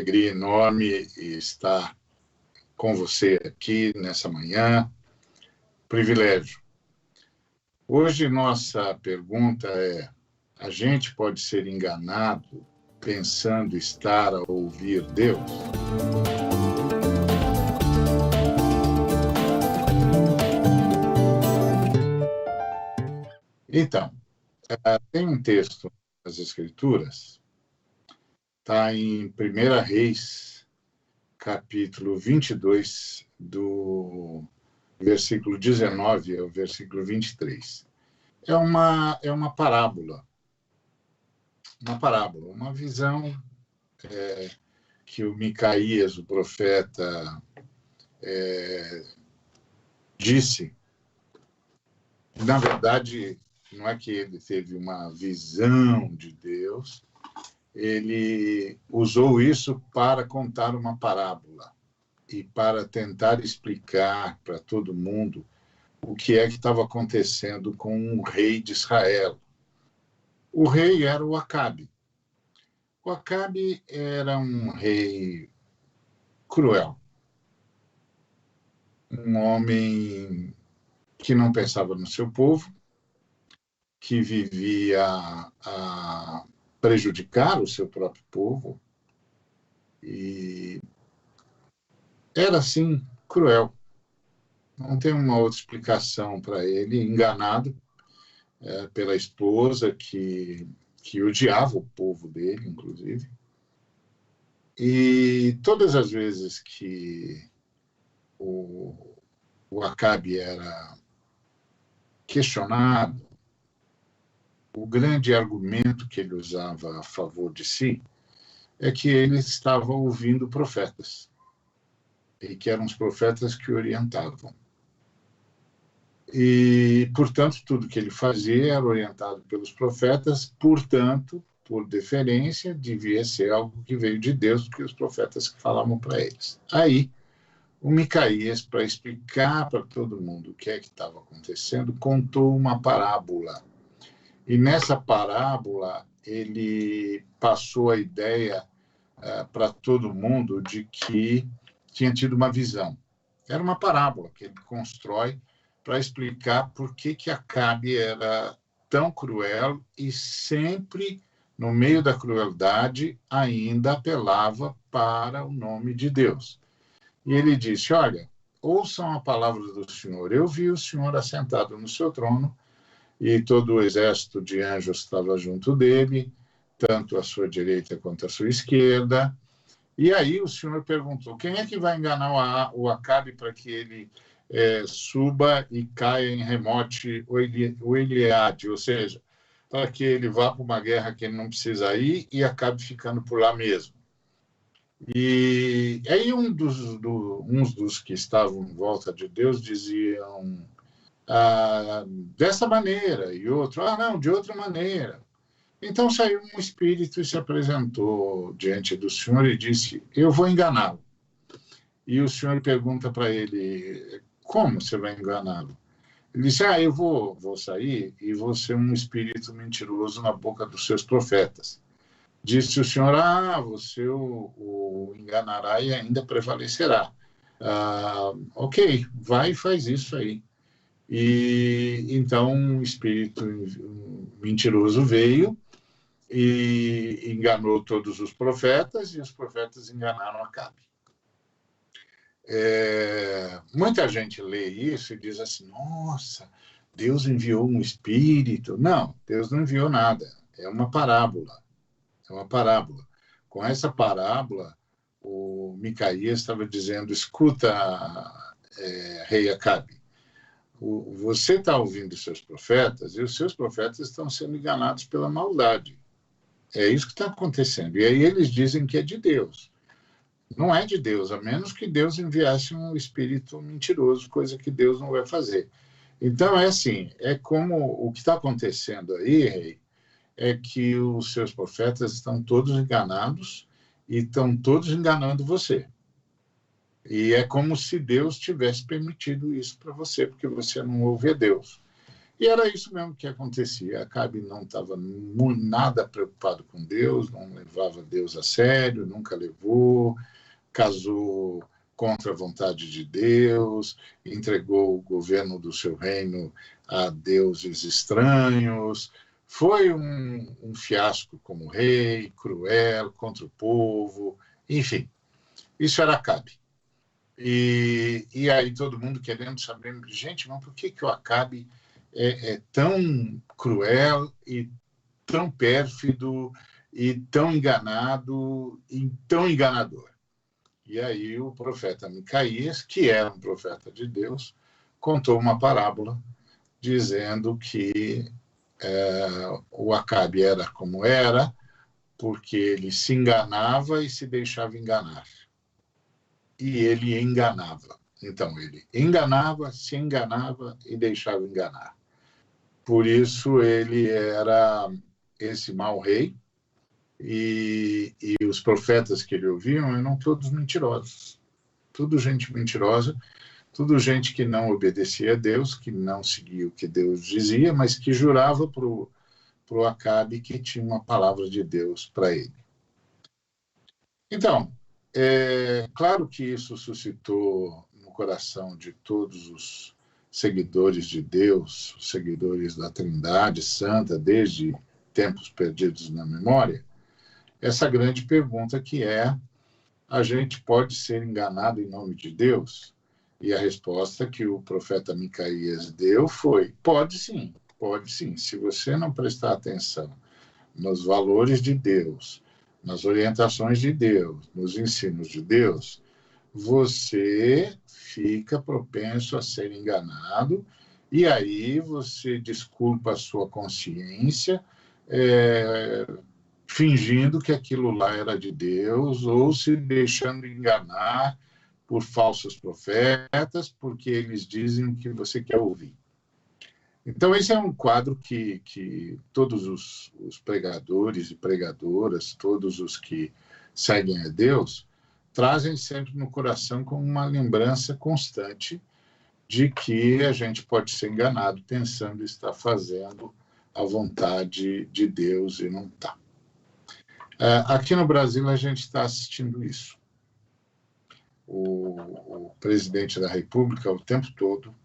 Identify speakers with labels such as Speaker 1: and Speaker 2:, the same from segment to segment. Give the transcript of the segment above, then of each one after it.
Speaker 1: alegria enorme estar com você aqui nessa manhã. Privilégio. Hoje nossa pergunta é: a gente pode ser enganado pensando estar a ouvir Deus? Então, tem um texto das Escrituras, está em 1 Reis, capítulo 22, do versículo 19 ao versículo 23. É uma parábola, uma visão que o Micaías, o profeta, disse. Na verdade, não é que ele teve uma visão de Deus, ele usou isso para contar uma parábola e para tentar explicar para todo mundo o que é que estava acontecendo com o rei de Israel. O rei era o Acabe. O Acabe era um rei cruel, um homem que não pensava no seu povo, que vivia a prejudicar o seu próprio povo e era, assim, cruel. Não tem uma outra explicação para ele, enganado pela esposa que odiava o povo dele, inclusive. E todas as vezes que o Acabe era questionado, o grande argumento que ele usava a favor de si é que ele estava ouvindo profetas, e que eram os profetas que orientavam. E, portanto, tudo que ele fazia era orientado pelos profetas, portanto, por deferência, devia ser algo que veio de Deus, porque os profetas que falavam para eles. Aí, o Micaías, para explicar para todo mundo o que é que estava acontecendo, contou uma parábola. E nessa parábola, ele passou a ideia para todo mundo de que tinha tido uma visão. Era uma parábola que ele constrói para explicar por que Acabe era tão cruel e sempre, no meio da crueldade, ainda apelava para o nome de Deus. E ele disse: olha, ouçam a palavra do Senhor. Eu vi o Senhor assentado no seu trono e todo o exército de anjos estava junto dele, tanto à sua direita quanto à sua esquerda. E aí o Senhor perguntou: quem é que vai enganar o Acabe para que ele suba e caia em Remote o Eliade, ou seja, para que ele vá para uma guerra que ele não precisa ir e acabe ficando por lá mesmo? E aí uns dos que estavam em volta de Deus diziam dessa maneira, e outro, não, de outra maneira. Então saiu um espírito e se apresentou diante do Senhor e disse: eu vou enganá-lo. E o Senhor pergunta para ele: como você vai enganá-lo? Ele disse: eu vou sair e vou ser um espírito mentiroso na boca dos seus profetas. Disse o Senhor: você o enganará e ainda prevalecerá. Ok, vai e faz isso aí. E então um espírito mentiroso veio e enganou todos os profetas, e os profetas enganaram Acabe. Muita gente lê isso e diz assim: nossa, Deus enviou um espírito. Não, Deus não enviou nada. É uma parábola. Com essa parábola, o Micaías estava dizendo: escuta, rei Acabe, você está ouvindo os seus profetas, e os seus profetas estão sendo enganados pela maldade. É isso que está acontecendo. E aí eles dizem que é de Deus. Não é de Deus, a menos que Deus enviasse um espírito mentiroso, coisa que Deus não vai fazer. Então, assim, é como o que está acontecendo aí, rei, é que os seus profetas estão todos enganados e estão todos enganando você. E é como se Deus tivesse permitido isso para você, porque você não ouve a Deus. E era isso mesmo que acontecia. Acabe não estava nada preocupado com Deus, não levava Deus a sério, nunca levou, casou contra a vontade de Deus, entregou o governo do seu reino a deuses estranhos, foi um fiasco como rei, cruel, contra o povo, enfim, isso era Acabe. E aí todo mundo querendo saber, gente, mas por que o Acabe é tão cruel e tão pérfido e tão enganado e tão enganador? E aí o profeta Micaías, que era um profeta de Deus, contou uma parábola dizendo que o Acabe era como era, porque ele se enganava e se deixava enganar. E ele enganava. Então, ele enganava, se enganava e deixava enganar. Por isso, ele era esse mau rei, e os profetas que ele ouviam eram todos mentirosos. Tudo gente mentirosa, tudo gente que não obedecia a Deus, que não seguia o que Deus dizia, mas que jurava para o Acabe que tinha uma palavra de Deus para ele. Então, claro que isso suscitou no coração de todos os seguidores de Deus, os seguidores da Trindade Santa, desde tempos perdidos na memória, essa grande pergunta que é: a gente pode ser enganado em nome de Deus? E a resposta que o profeta Micaías deu foi: pode sim, pode sim. Se você não prestar atenção nos valores de Deus, nas orientações de Deus, nos ensinos de Deus, você fica propenso a ser enganado, e aí você desculpa a sua consciência, fingindo que aquilo lá era de Deus, ou se deixando enganar por falsos profetas, porque eles dizem o que você quer ouvir. Então, esse é um quadro que todos os pregadores e pregadoras, todos os que seguem a Deus, trazem sempre no coração como uma lembrança constante de que a gente pode ser enganado pensando estar fazendo a vontade de Deus e não está. Aqui no Brasil, a gente está assistindo isso. O presidente da República, o tempo todo,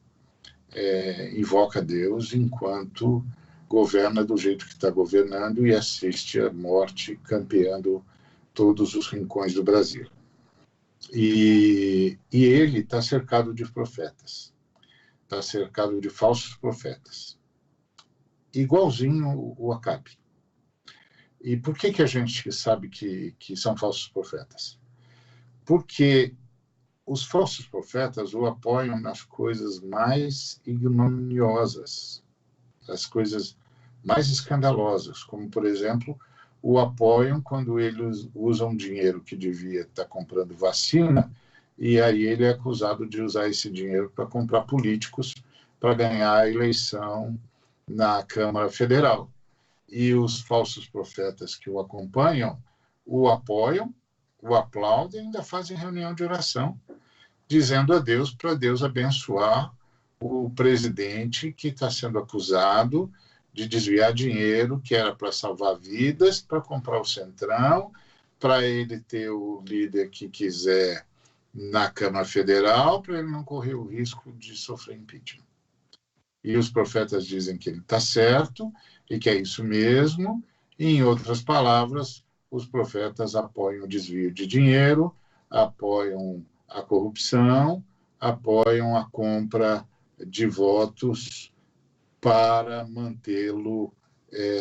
Speaker 1: invoca Deus enquanto governa do jeito que está governando e assiste a morte campeando todos os rincões do Brasil. E ele está cercado de profetas, está cercado de falsos profetas, igualzinho o Acabe. E por que a gente sabe que são falsos profetas? Porque os falsos profetas o apoiam nas coisas mais ignominiosas, as coisas mais escandalosas, como, por exemplo, o apoiam quando eles usam dinheiro que devia estar comprando vacina, e aí ele é acusado de usar esse dinheiro para comprar políticos para ganhar a eleição na Câmara Federal. E os falsos profetas que o acompanham o apoiam, o aplaudem e ainda fazem reunião de oração, dizendo a Deus para Deus abençoar o presidente que está sendo acusado de desviar dinheiro que era para salvar vidas, para comprar o Centrão, para ele ter o líder que quiser na Câmara Federal, para ele não correr o risco de sofrer impeachment. E os profetas dizem que ele está certo e que é isso mesmo. E, em outras palavras, os profetas apoiam o desvio de dinheiro, apoiam a corrupção, apoiam a compra de votos para mantê-lo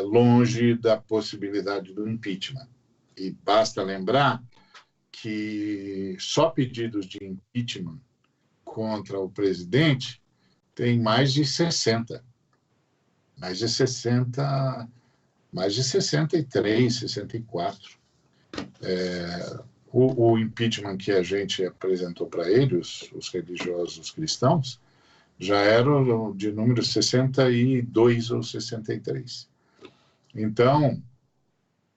Speaker 1: longe da possibilidade do impeachment. E basta lembrar que só pedidos de impeachment contra o presidente tem mais de 60. Mais de 63, 64. O impeachment que a gente apresentou para ele, os religiosos cristãos, já era de número 62 ou 63. Então,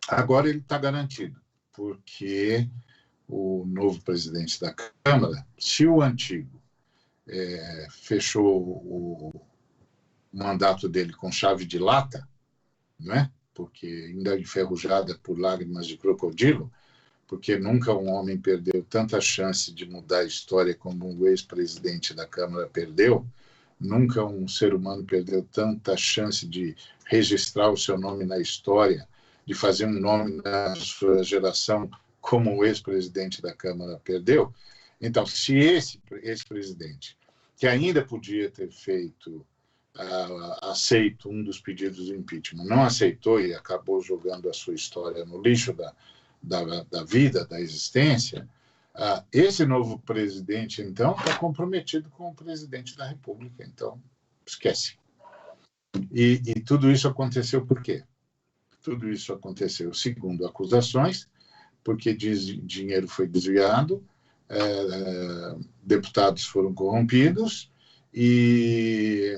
Speaker 1: agora ele está garantido, porque o novo presidente da Câmara, se o antigo fechou o mandato dele com chave de lata, não é? Porque ainda enferrujada por lágrimas de crocodilo, porque nunca um homem perdeu tanta chance de mudar a história como o ex-presidente da Câmara perdeu, nunca um ser humano perdeu tanta chance de registrar o seu nome na história, de fazer um nome na sua geração como o ex-presidente da Câmara perdeu. Então, se esse ex-presidente, que ainda podia ter aceito um dos pedidos de impeachment, não aceitou e acabou jogando a sua história no lixo da vida, da existência, esse novo presidente, então, está comprometido com o presidente da República. Então, esquece. E tudo isso aconteceu por quê? Tudo isso aconteceu, segundo acusações, porque dinheiro foi desviado, deputados foram corrompidos e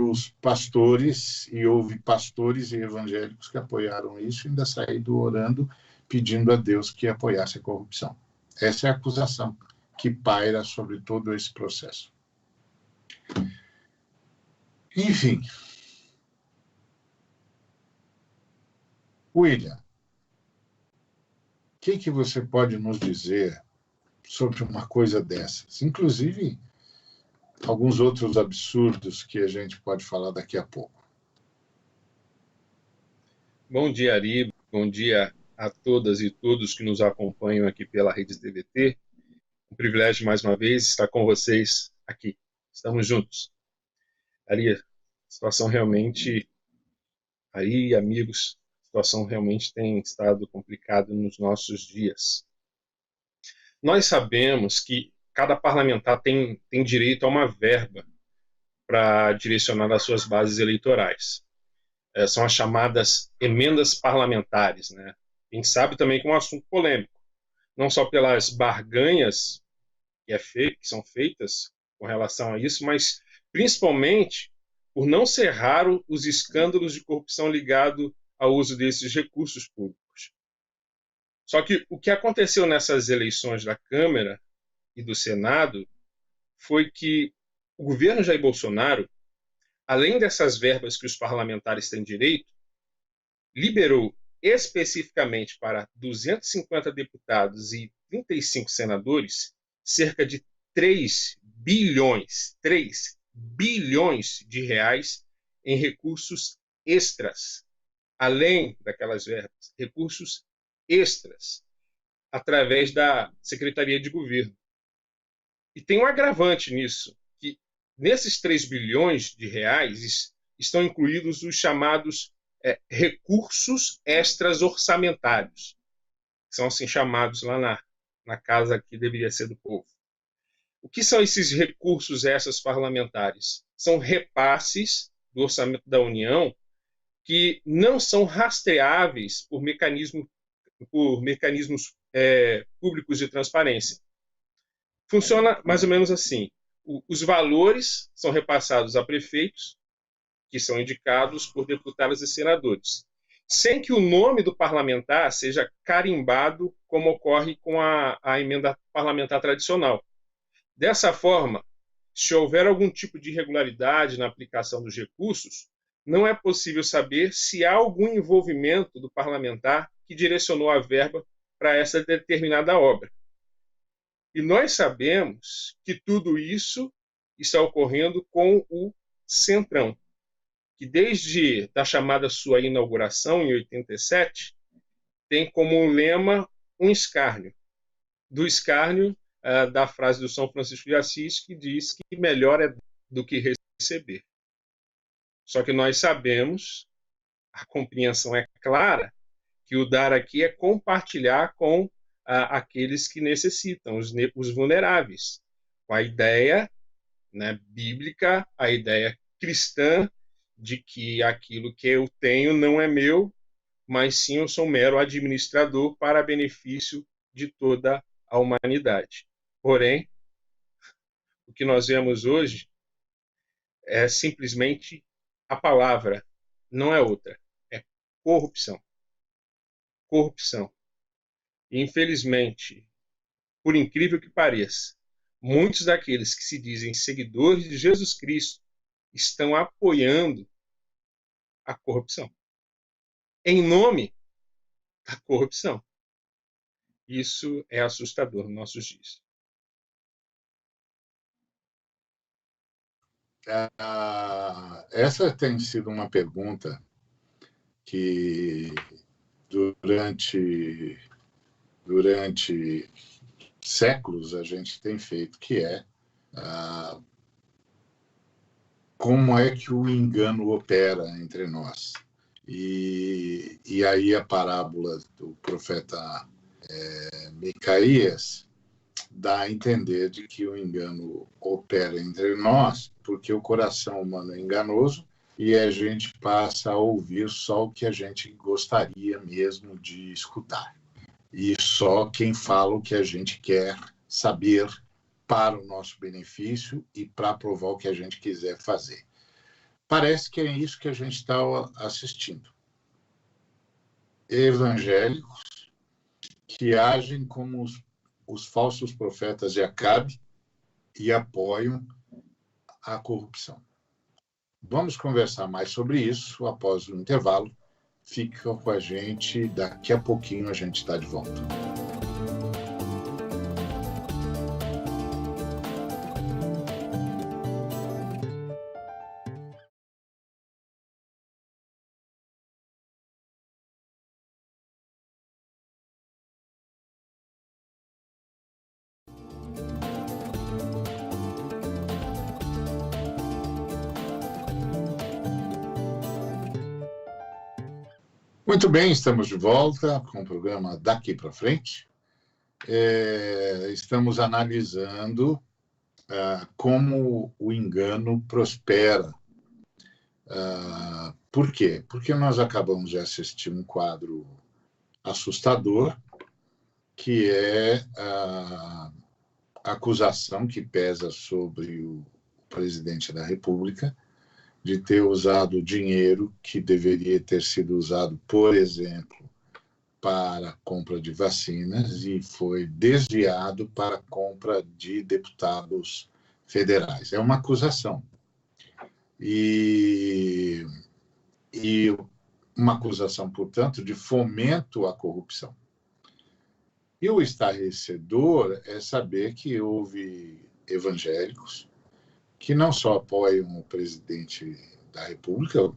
Speaker 1: os pastores, e houve pastores e evangélicos que apoiaram isso e ainda saíram orando, pedindo a Deus que apoiasse a corrupção. Essa é a acusação que paira sobre todo esse processo. Enfim. William, o que você pode nos dizer sobre uma coisa dessas? Inclusive, alguns outros absurdos que a gente pode falar daqui a pouco.
Speaker 2: Bom dia, Ari. Bom dia a todas e todos que nos acompanham aqui pela Rede TVT. Um privilégio, mais uma vez, estar com vocês aqui. Estamos juntos. Ari, a situação realmente... Ari, amigos, a situação realmente tem estado complicada nos nossos dias. Nós sabemos que cada parlamentar tem direito a uma verba para direcionar as suas bases eleitorais. São as chamadas emendas parlamentares, né? Quem sabe também que é um assunto polêmico, não só pelas barganhas que são feitas com relação a isso, mas principalmente por não ser raro os escândalos de corrupção ligados ao uso desses recursos públicos. Só que o que aconteceu nessas eleições da Câmara e do Senado foi que o governo Jair Bolsonaro, além dessas verbas que os parlamentares têm direito, liberou especificamente para 250 deputados e 35 senadores cerca de 3 bilhões de reais em recursos extras, além daquelas verbas, recursos extras, através da Secretaria de Governo. E tem um agravante nisso, que nesses 3 bilhões de reais estão incluídos os chamados recursos extras orçamentários, que são assim chamados lá na casa que deveria ser do povo. O que são esses recursos extras parlamentares? São repasses do orçamento da União que não são rastreáveis por mecanismos públicos de transparência. Funciona mais ou menos assim. Os valores são repassados a prefeitos, que são indicados por deputados e senadores, sem que o nome do parlamentar seja carimbado, como ocorre com a emenda parlamentar tradicional. Dessa forma, se houver algum tipo de irregularidade na aplicação dos recursos, não é possível saber se há algum envolvimento do parlamentar que direcionou a verba para essa determinada obra. E nós sabemos que tudo isso está ocorrendo com o Centrão, que desde a chamada sua inauguração, em 87, tem como lema um escárnio. Do escárnio da frase do São Francisco de Assis, que diz que melhor é do que receber. Só que nós sabemos, a compreensão é clara, que o dar aqui é compartilhar com aqueles que necessitam, os vulneráveis, com a ideia, né, bíblica, a ideia cristã de que aquilo que eu tenho não é meu, mas sim eu sou um mero administrador para benefício de toda a humanidade. Porém, o que nós vemos hoje é simplesmente a palavra, não é outra, é corrupção. Corrupção. E, infelizmente, por incrível que pareça, muitos daqueles que se dizem seguidores de Jesus Cristo estão apoiando a corrupção, em nome da corrupção. Isso é assustador nos nossos dias.
Speaker 1: Essa tem sido uma pergunta que durante séculos a gente tem feito, que é como é que o engano opera entre nós. E aí a parábola do profeta Micaías dá a entender de que o engano opera entre nós, porque o coração humano é enganoso e a gente passa a ouvir só o que a gente gostaria mesmo de escutar. E só quem fala o que a gente quer saber para o nosso benefício e para provar o que a gente quiser fazer. Parece que é isso que a gente está assistindo. Evangélicos que agem como os falsos profetas de Acabe e apoiam a corrupção. Vamos conversar mais sobre isso após o intervalo. Fica com a gente, daqui a pouquinho a gente está de volta. Muito bem, estamos de volta com o programa Daqui para Frente. Estamos analisando como o engano prospera. Por quê? Porque nós acabamos de assistir um quadro assustador, que é a acusação que pesa sobre o presidente da República de ter usado dinheiro que deveria ter sido usado, por exemplo, para a compra de vacinas e foi desviado para a compra de deputados federais. É uma acusação. E uma acusação, portanto, de fomento à corrupção. E o estarrecedor é saber que houve evangélicos que não só apoiam o presidente da República, o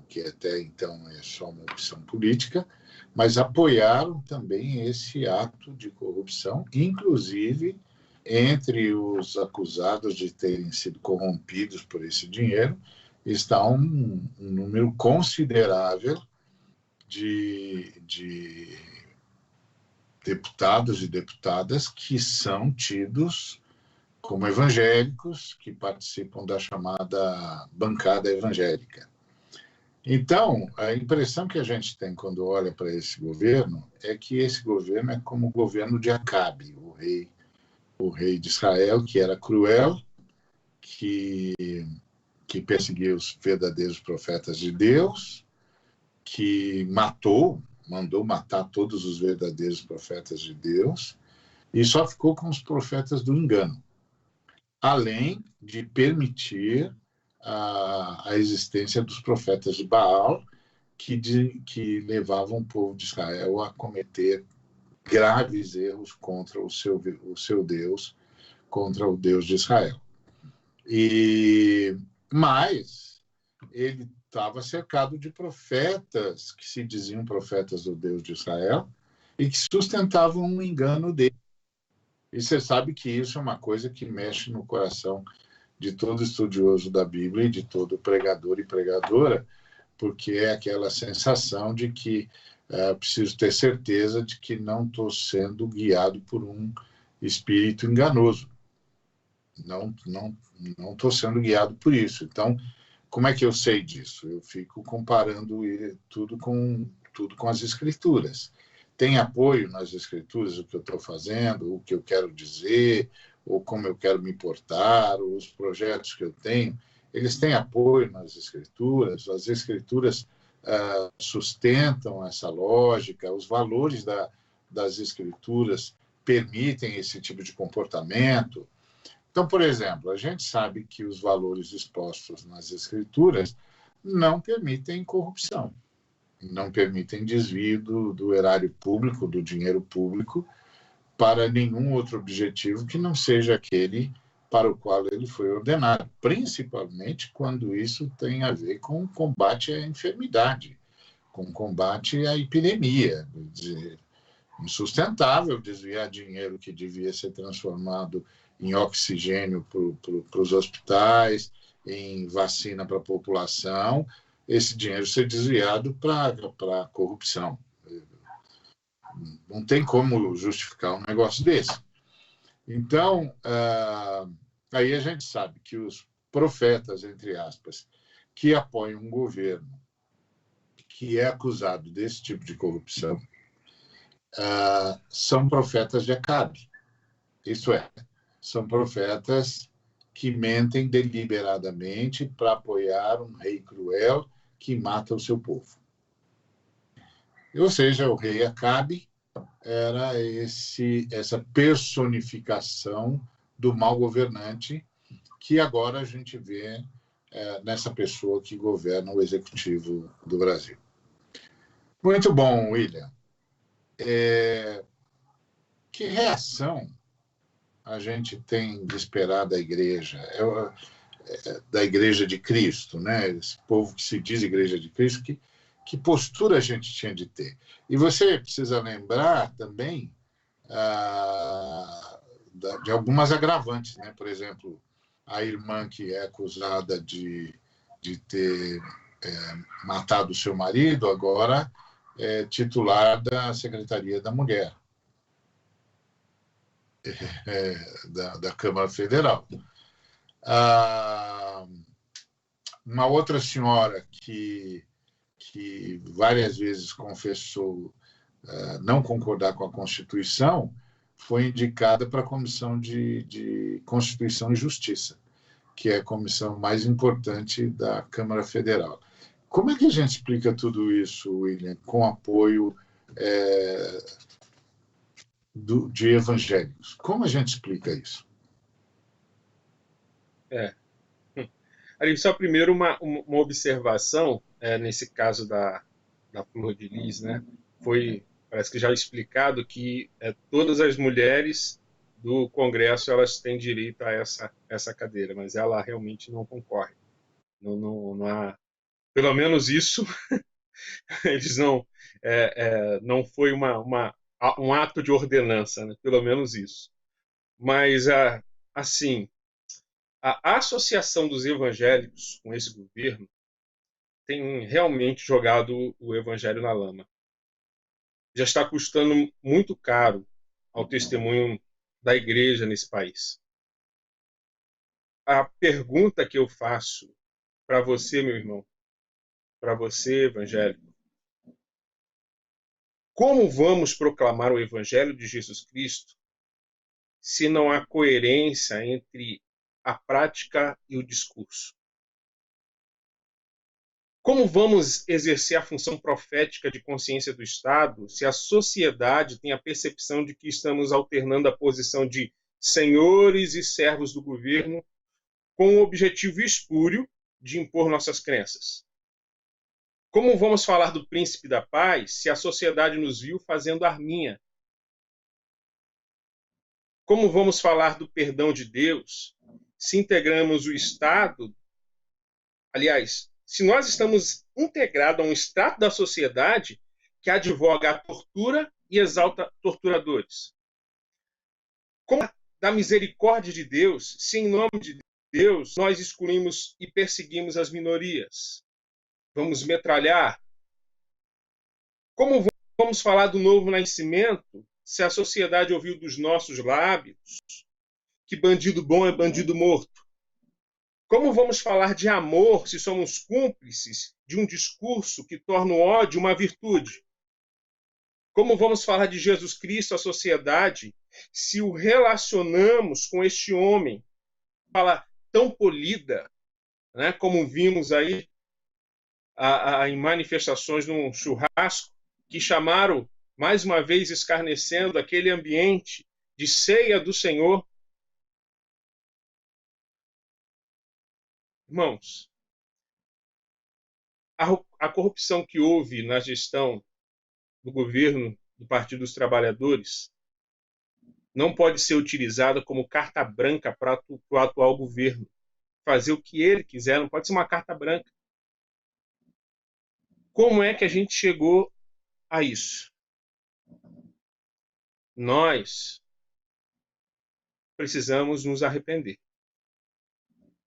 Speaker 1: que até então é só uma opção política, mas apoiaram também esse ato de corrupção, inclusive entre os acusados de terem sido corrompidos por esse dinheiro, está um número considerável de deputados e deputadas que são tidos como evangélicos, que participam da chamada bancada evangélica. Então, a impressão que a gente tem quando olha para esse governo é que esse governo é como o governo de Acabe, o rei de Israel, que era cruel, que perseguia os verdadeiros profetas de Deus, que mandou matar todos os verdadeiros profetas de Deus, e só ficou com os profetas do engano, além de permitir a existência dos profetas de Baal, que levavam o povo de Israel a cometer graves erros contra o seu Deus, contra o Deus de Israel. Mas ele estava cercado de profetas que se diziam profetas do Deus de Israel e que sustentavam um engano dele. E você sabe que isso é uma coisa que mexe no coração de todo estudioso da Bíblia e de todo pregador e pregadora, porque é aquela sensação de que preciso ter certeza de que não estou sendo guiado por um espírito enganoso. Não estou sendo guiado por isso. Então, como é que eu sei disso? Eu fico comparando tudo com as Escrituras. Tem apoio nas Escrituras o que eu estou fazendo, o que eu quero dizer, ou como eu quero me portar, ou os projetos que eu tenho, eles têm apoio nas Escrituras, as Escrituras sustentam essa lógica, os valores das Escrituras permitem esse tipo de comportamento. Então, por exemplo, a gente sabe que os valores expostos nas Escrituras não permitem corrupção, não permitem desvio do erário público, do dinheiro público, para nenhum outro objetivo que não seja aquele para o qual ele foi ordenado, principalmente quando isso tem a ver com o combate à enfermidade, com o combate à epidemia. Quer dizer, insustentável desviar dinheiro que devia ser transformado em oxigênio para os hospitais, em vacina para a população, esse dinheiro ser desviado para a corrupção. Não tem como justificar um negócio desse. Então, aí a gente sabe que os profetas, entre aspas, que apoiam um governo que é acusado desse tipo de corrupção, são profetas de Acabe. Isso é, são profetas que mentem deliberadamente para apoiar um rei cruel que mata o seu povo. Ou seja, o rei Acabe era essa personificação do mau governante que agora a gente vê nessa pessoa que governa o executivo do Brasil. Muito bom, William. Que reação a gente tem de esperar da igreja, da Igreja de Cristo, né? Esse povo que se diz Igreja de Cristo, que postura a gente tinha de ter? E você precisa lembrar também de algumas agravantes, né? Por exemplo, a irmã que é acusada de ter matado o seu marido, agora é titular da Secretaria da Mulher, da Câmara Federal. Uma outra senhora que várias vezes confessou não concordar com a Constituição foi indicada para a Comissão de Constituição e Justiça, que é a comissão mais importante da Câmara Federal. Como é que a gente explica tudo isso, William, com apoio de evangélicos? Como a gente explica isso?
Speaker 2: Ali, só primeiro uma observação, nesse caso da Flor de Lis, né? Parece que já explicado que todas as mulheres do Congresso elas têm direito a essa cadeira, mas ela realmente não concorre. Não há, pelo menos isso, eles não foi um ato de ordenança, né? Pelo menos isso. Mas assim, a associação dos evangélicos com esse governo tem realmente jogado o evangelho na lama. Já está custando muito caro ao testemunho da igreja nesse país. A pergunta que eu faço para você, meu irmão, para você, evangélico, como vamos proclamar o evangelho de Jesus Cristo se não há coerência entre a prática e o discurso? Como vamos exercer a função profética de consciência do Estado se a sociedade tem a percepção de que estamos alternando a posição de senhores e servos do governo com o objetivo espúrio de impor nossas crenças? Como vamos falar do príncipe da paz se a sociedade nos viu fazendo arminha? Como vamos falar do perdão de Deus se integramos o Estado? Aliás, se nós estamos integrados a um estado da sociedade que advoga a tortura e exalta torturadores. Como da misericórdia de Deus, se em nome de Deus nós excluímos e perseguimos as minorias? Vamos metralhar? Como vamos falar do novo nascimento se a sociedade ouviu dos nossos lábios que bandido bom é bandido morto? Como vamos falar de amor se somos cúmplices de um discurso que torna o ódio uma virtude? Como vamos falar de Jesus Cristo à sociedade se o relacionamos com este homem, fala tão polida, né, como vimos aí em manifestações num churrasco, que chamaram, mais uma vez escarnecendo, aquele ambiente de ceia do Senhor? Irmãos, a corrupção que houve na gestão do governo do Partido dos Trabalhadores não pode ser utilizada como carta branca para o atual governo fazer o que ele quiser, não pode ser uma carta branca. Como é que a gente chegou a isso? Nós precisamos nos arrepender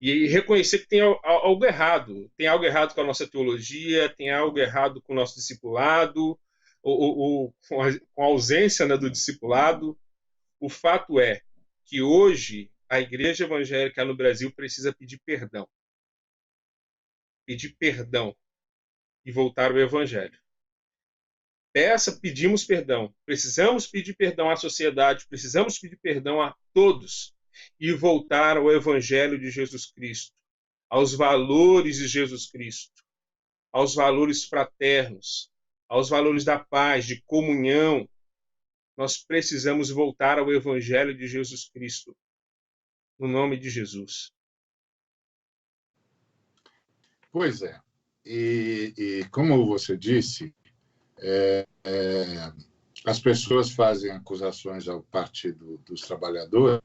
Speaker 2: e reconhecer que tem algo errado. Tem algo errado com a nossa teologia, tem algo errado com o nosso discipulado, ou com a ausência, né, do discipulado. O fato é que hoje a igreja evangélica no Brasil precisa pedir perdão. Pedir perdão e voltar ao evangelho. Pedimos perdão. Precisamos pedir perdão à sociedade, precisamos pedir perdão a todos e voltar ao evangelho de Jesus Cristo, aos valores de Jesus Cristo, aos valores fraternos, aos valores da paz, de comunhão. Nós precisamos voltar ao evangelho de Jesus Cristo, no nome de Jesus.
Speaker 1: Pois é. E como você disse, as pessoas fazem acusações ao Partido dos Trabalhadores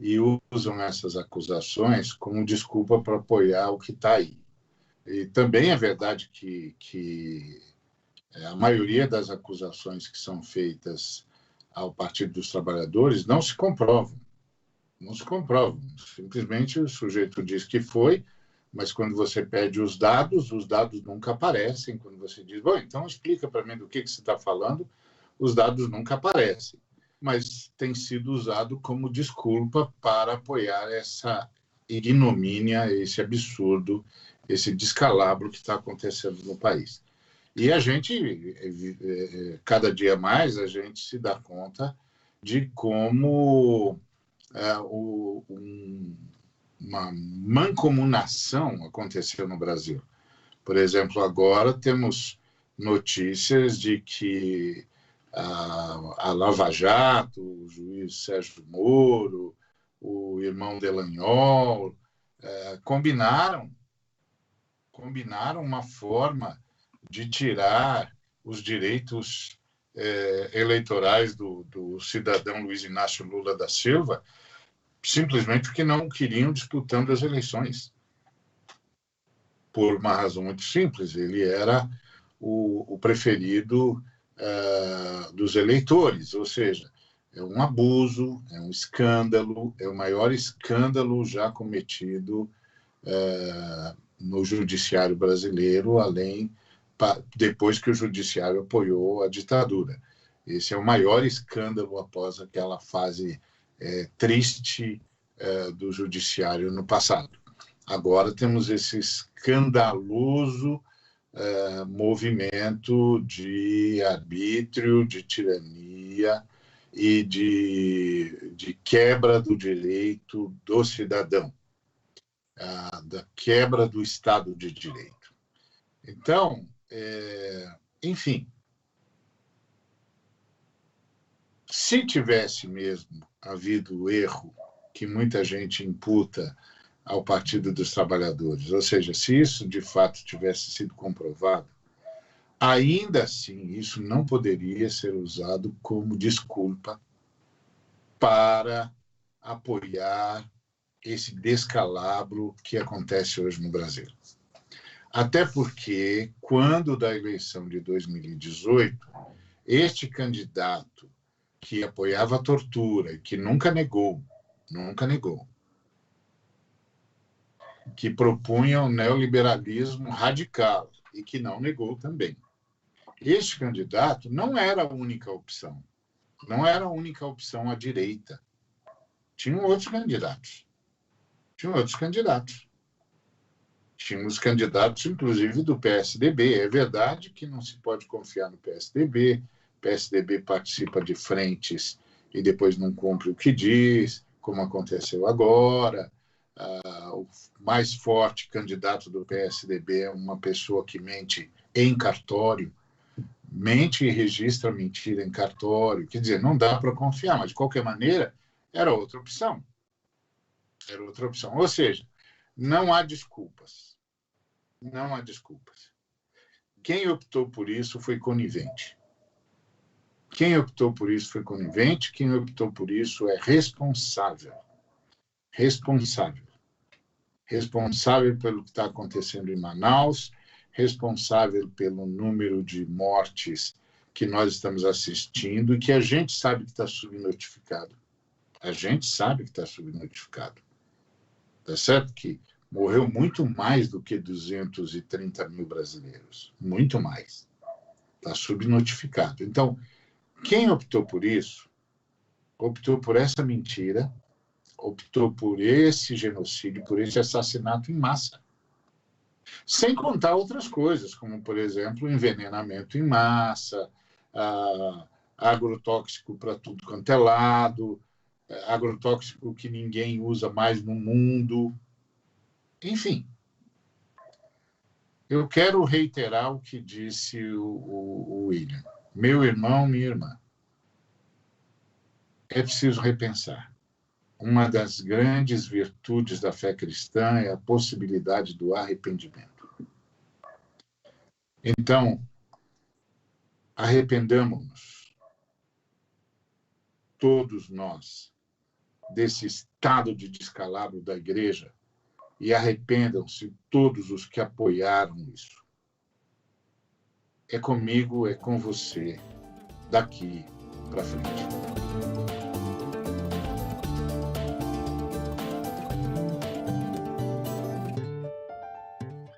Speaker 1: e usam essas acusações como desculpa para apoiar o que está aí. E também é verdade que a maioria das acusações que são feitas ao Partido dos Trabalhadores não se comprovam. Não se comprovam. Simplesmente o sujeito diz que foi, mas quando você pede os dados nunca aparecem. Quando você diz, bom, então explica para mim do que você está falando, os dados nunca aparecem. Mas tem sido usado como desculpa para apoiar essa ignomínia, esse absurdo, esse descalabro que está acontecendo no país. E a gente, cada dia mais, a gente se dá conta de como uma mancomunação aconteceu no Brasil. Por exemplo, agora temos notícias de que a Lava Jato, o juiz Sérgio Moro, o irmão Delanhol, combinaram uma forma de tirar os direitos eleitorais do cidadão Luiz Inácio Lula da Silva, simplesmente porque não queriam disputando as eleições. Por uma razão muito simples, ele era o preferido dos eleitores, ou seja, é um abuso, é um escândalo, é o maior escândalo já cometido no judiciário brasileiro, depois que o judiciário apoiou a ditadura. Esse é o maior escândalo após aquela fase triste do judiciário no passado. Agora temos esse escandaloso movimento de arbítrio, de tirania e de quebra do direito do cidadão, da quebra do Estado de Direito. Então, enfim, se tivesse mesmo havido o erro que muita gente imputa ao Partido dos Trabalhadores, ou seja, se isso de fato tivesse sido comprovado, ainda assim isso não poderia ser usado como desculpa para apoiar esse descalabro que acontece hoje no Brasil. Até porque, quando da eleição de 2018, este candidato que apoiava a tortura e que nunca negou, que propunha o neoliberalismo radical e que não negou também. Este candidato não era a única opção. Não era a única opção à direita. Tinham outros candidatos. Tínhamos candidatos, inclusive, do PSDB. É verdade que não se pode confiar no PSDB. O PSDB participa de frentes e depois não cumpre o que diz, como aconteceu agora. O mais forte candidato do PSDB é uma pessoa que mente em cartório, mente e registra mentira em cartório. Quer dizer, não dá para confiar, mas, de qualquer maneira, era outra opção. Ou seja, Não há desculpas. Não há desculpas. Quem optou por isso foi conivente. Quem optou por isso foi conivente, quem optou por isso é responsável. Responsável. Responsável pelo que está acontecendo em Manaus, responsável pelo número de mortes que nós estamos assistindo e que a gente sabe que está subnotificado. A gente sabe que está subnotificado. Tá certo que morreu muito mais do que 230 mil brasileiros. Muito mais. Está subnotificado. Então, quem optou por isso, optou por essa mentira, optou por esse genocídio, por esse assassinato em massa. Sem contar outras coisas, como, por exemplo, envenenamento em massa, agrotóxico para tudo quanto é lado, agrotóxico que ninguém usa mais no mundo. Enfim, eu quero reiterar o que disse o William. Meu irmão, minha irmã, é preciso repensar. Uma das grandes virtudes da fé cristã é a possibilidade do arrependimento. Então, arrependamos-nos, todos nós, desse estado de descalabro da igreja e arrependam-se todos os que apoiaram isso. É comigo, é com você, daqui para frente.